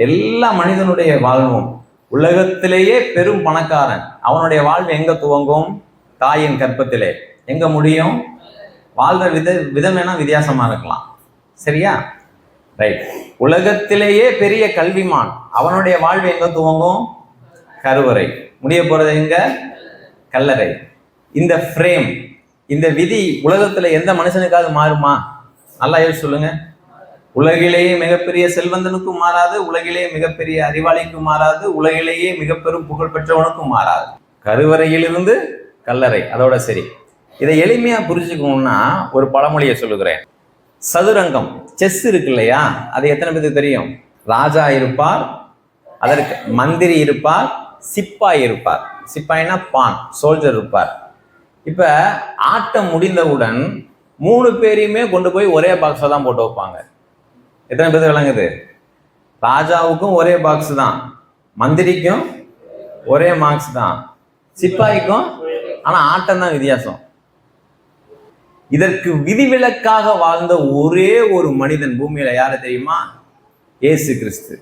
எல்லா மனிதனுடைய வாழ்வும் உலகத்திலேயே பெரும் பணக்காரன், அவனுடைய வாழ்வு எங்க துவங்கும்? தாயின் கற்பத்திலே. எங்க முடியும்? வாழ்ற விதம் வேணா வித்தியாசமா இருக்கலாம், சரியா? ரைட். உலகத்திலேயே பெரிய கல்விமான், அவனுடைய வாழ்வு எங்க துவங்கும்? கருவறை. முடிய போறது எங்க? கல்லறை. இந்த ஃப்ரேம், இந்த விதி உலகத்துல எந்த மனுஷனுக்காவது மாறுமா? நல்லா யோசிச்சு சொல்லுங்க. உலகிலேயே மிகப்பெரிய செல்வந்தனுக்கும் மாறாது, உலகிலேயே மிகப்பெரிய அறிவாளிக்கும் மாறாது, உலகிலேயே மிக பெரும் புகழ் பெற்றவனுக்கும் மாறாது. கருவறையிலிருந்து கல்லறை, அதோட சரி. இதை எளிமையா புரிஞ்சுக்கணும்னா ஒரு பழமொழியை சொல்லுகிறேன். சதுரங்கம், செஸ் இருக்கு இல்லையா, அது எத்தனை பேருக்கு தெரியும்? ராஜா இருப்பார், அதற்கு மந்திரி இருப்பார், சிப்பாய் இருப்பார். சிப்பாய்னா பான், சோல்ஜர் இருப்பார். இப்ப ஆட்டம் முடிந்தவுடன் 3 பேரையுமே கொண்டு போய் ஒரே பாக்ஸை தான் போட்டு வைப்பாங்க. எத்தனை பேருக்கு விளங்குது? ராஜாவுக்கும் ஒரே பாக்ஸ் தான், மந்திரிக்கும் ஒரே மார்க்ஸ் தான், சிப்பாய்க்கும் ஆனா ஆட்டம் தான் வித்தியாசம். இதற்கு விதிவிலக்காக வாழ்ந்த ஒரே ஒரு மனிதன் பூமியில யாரு தெரியுமா? இயேசு கிறிஸ்து.